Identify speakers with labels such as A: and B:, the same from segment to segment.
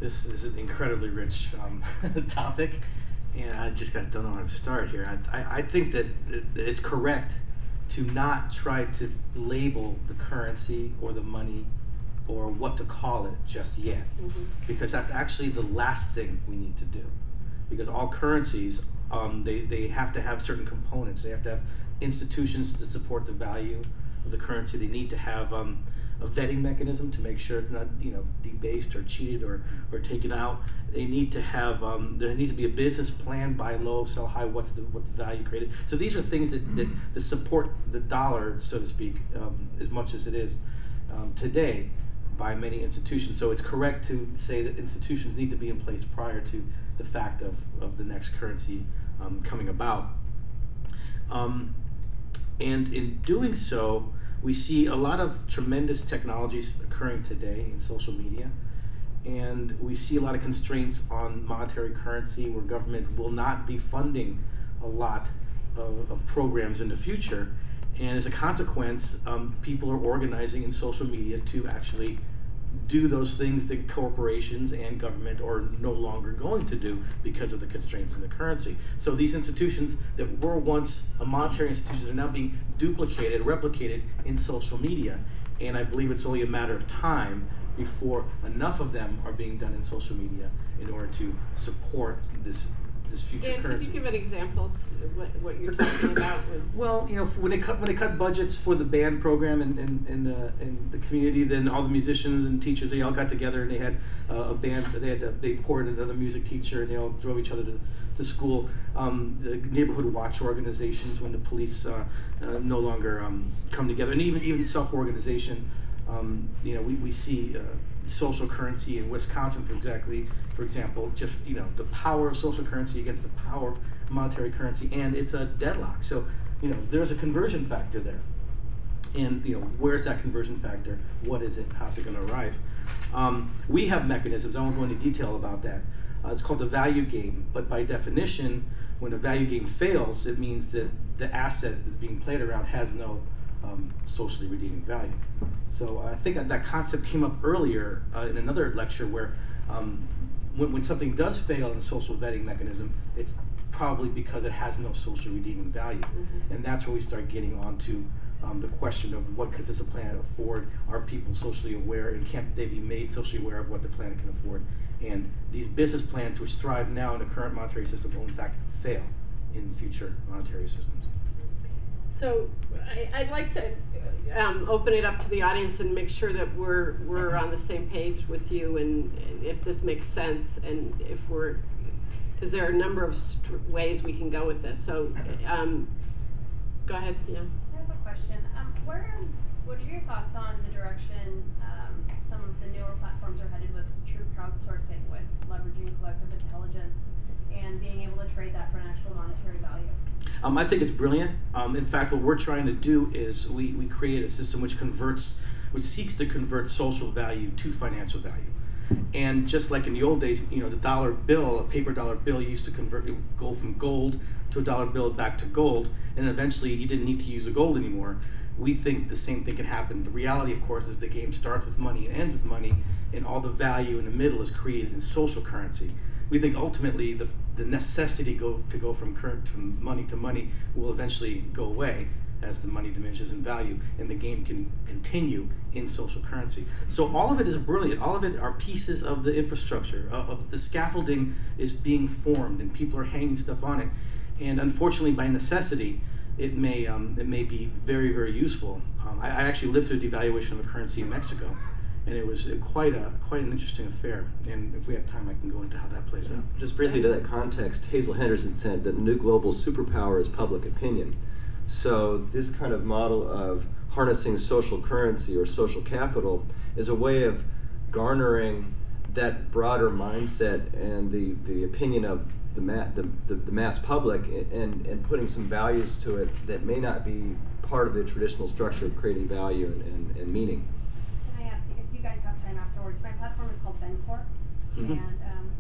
A: This is an incredibly rich topic, and I just don't know how to start here. I think that it's correct to not try to label the currency or the money or what to call it just yet, because that's actually the last thing we need to do. Because all currencies, they have to have certain components. They have to have institutions to support the value of the currency. They need to have a vetting mechanism to make sure it's not, debased or cheated or taken out. They need to have there needs to be a business plan: buy low, sell high. What's the value created? So these are things that support the dollar, so to speak, as much as it is today by many institutions. So it's correct to say that institutions need to be in place prior to the fact of the next currency coming about. And in doing so, we see a lot of tremendous technologies occurring today in social media, and we see a lot of constraints on monetary currency where government will not be funding a lot of programs in the future. And as a consequence, people are organizing in social media to actually do those things that corporations and government are no longer going to do because of the constraints in the currency. So these institutions that were once monetary institutions are now being duplicated, replicated in social media. And I believe it's only a matter of time before enough of them are being done in social media in order to support this future currency.
B: Could you give examples of what you're talking about?
A: Well, when they cut budgets for the band program in the community, then all the musicians and teachers, they all got together and they had a band. They poured another music teacher, and they all drove each other to school. The neighborhood watch organizations, when the police no longer come together, and even self-organization. We see social currency in Wisconsin, for example, just the power of social currency against the power of monetary currency, and it's a deadlock. So there's a conversion factor there, and where's that conversion factor? What is it? How's it going to arrive? We have mechanisms. I won't go into detail about that. It's called the value game, but by definition, when a value game fails, it means that the asset that's being played around has no socially redeeming value. So I think that concept came up earlier in another lecture where when something does fail in social vetting mechanism, it's probably because it has no social redeeming value. And that's where we start getting onto the question of what does a planet afford? Are people socially aware, and can't they be made socially aware of what the planet can afford? And these business plans, which thrive now in the current monetary system, will in fact fail in future monetary systems.
B: So I'd like to open it up to the audience and make sure that we're on the same page with you, and if this makes sense, and if because there are a number of ways we can go with this. So go ahead. Yeah.
C: I have a question. What are your thoughts on the direction some of the newer platforms are headed with true crowdsourcing, with leveraging collective intelligence and being able to trade that for an actual monetary value?
A: I think it's brilliant. In fact, what we're trying to do is we create a system which seeks to convert social value to financial value. And just like in the old days, the dollar bill, a paper dollar bill, used to go from gold to a dollar bill back to gold, and eventually you didn't need to use the gold anymore. We think the same thing can happen. The reality, of course, is the game starts with money and ends with money, and all the value in the middle is created in social currency. We think ultimately the necessity to go from money to money will eventually go away as the money diminishes in value, and the game can continue in social currency. So all of it is brilliant. All of it are pieces of the infrastructure. Of the scaffolding is being formed, and people are hanging stuff on it. And unfortunately, by necessity, it may be very, very useful. I actually lived through devaluation of a currency in Mexico, and it was quite an interesting affair. And if we have time, I can go into how that plays out.
D: Just briefly to that context, Hazel Henderson said that the new global superpower is public opinion. So this kind of model of harnessing social currency or social capital is a way of garnering that broader mindset and the opinion of the mass public, and putting some values to it that may not be part of the traditional structure of creating value and meaning.
C: Can I ask if you guys have time afterwards? My platform is called Bencorp, and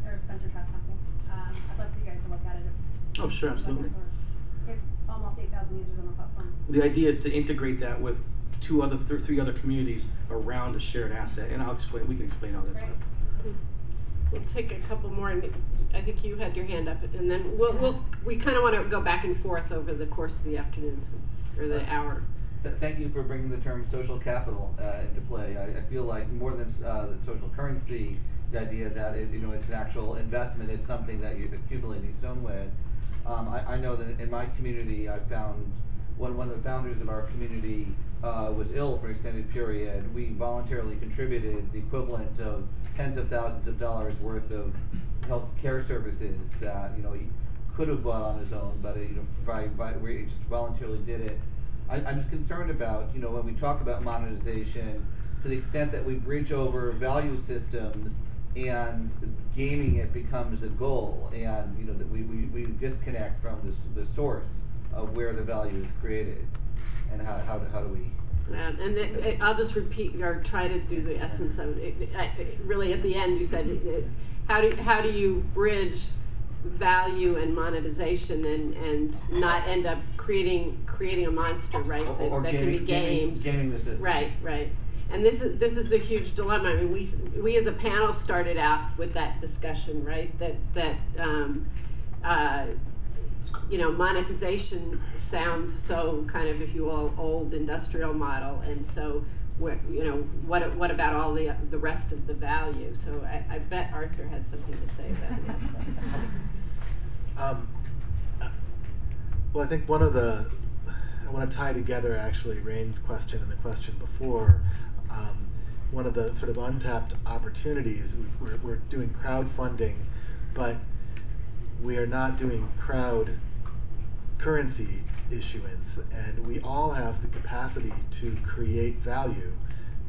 C: they're a Spencer Trust company. I'd love for you guys to look at it.
A: Oh, sure, absolutely.
C: We have almost 8,000 users on the platform.
A: The idea is to integrate that with three other communities around a shared asset, and we can explain all that stuff.
B: we'll take a couple more, and I think you had your hand up, and then we kind of want to go back and forth over the course of the afternoon, or the hour.
E: Thank you for bringing the term social capital into play. I feel like more than the social currency, the idea that it's an actual investment, it's something that you accumulate in its own way. I know that in my community, I found one of the founders of our community was ill for an extended period. We voluntarily contributed the equivalent of tens of thousands of dollars worth of health care services that he could have bought on his own, but we just voluntarily did it. I'm just concerned about when we talk about monetization, to the extent that we bridge over value systems and gaming it becomes a goal, and that we disconnect from the source of where the value is created, and how do we?
B: I'll just repeat or try to do the essence of it. Really, at the end, you said, how do you bridge value and monetization and not end up creating a monster, right? That can be gamed.
E: Gaming the system.
B: Right. And this is a huge dilemma. I mean, we as a panel started off with that discussion, right? That monetization sounds so kind of, if you will, old industrial model, and so what about all the rest of the value? So I bet Arthur had something to say about that.
F: Well, I think I want to tie together actually Rain's question and the question before. One of the sort of untapped opportunities, we're doing crowdfunding, but we are not doing crowd currency issuance, and we all have the capacity to create value,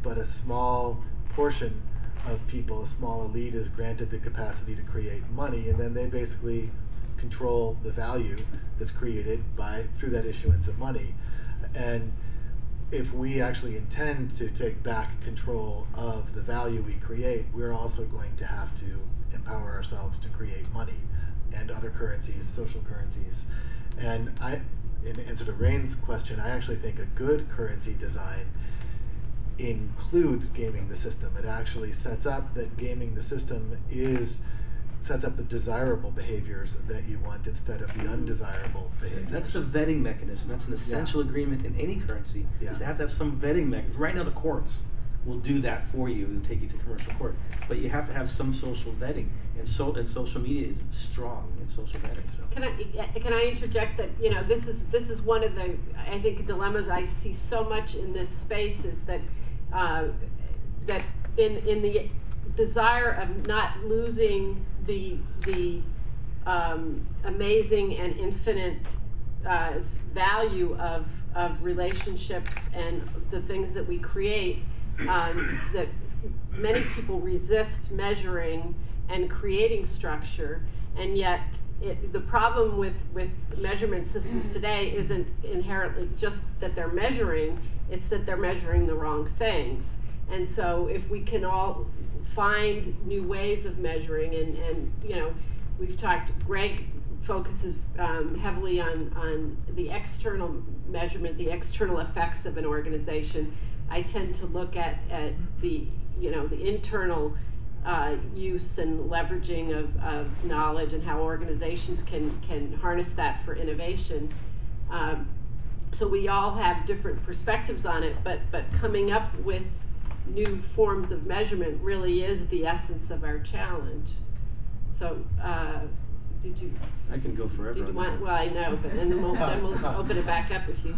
F: but a small portion of people, a small elite, is granted the capacity to create money, and then they basically control the value that's created through that issuance of money. And if we actually intend to take back control of the value we create, we're also going to have to empower ourselves to create money and other currencies, social currencies. And in answer to Rain's question, I actually think a good currency design includes gaming the system. It actually sets up that gaming the system sets up the desirable behaviors that you want instead of the undesirable behaviors.
A: That's the vetting mechanism. That's an essential agreement in any currency. Is to have some vetting mechanism. Right now, the courts will do that for you and take you to commercial court. But you have to have some social vetting, and social media is strong in social vetting. So.
B: Can I interject that this is one of the, I think, dilemmas I see so much in this space, is that that in the desire of not losing the amazing and infinite value of relationships and the things that we create, that many people resist measuring and creating structure, and yet the problem with measurement systems today isn't inherently just that they're measuring, it's that they're measuring the wrong things. And so if we can all find new ways of measuring, and we've talked, Greg focuses heavily on the external measurement, the external effects of an organization. I tend to look at the internal use and leveraging of knowledge, and how organizations can harness that for innovation. So we all have different perspectives on it, but coming up with new forms of measurement really is the essence of our challenge. So did you?
A: I can go forever.
B: Did you want? Well, I know, but then we'll open it back up if you.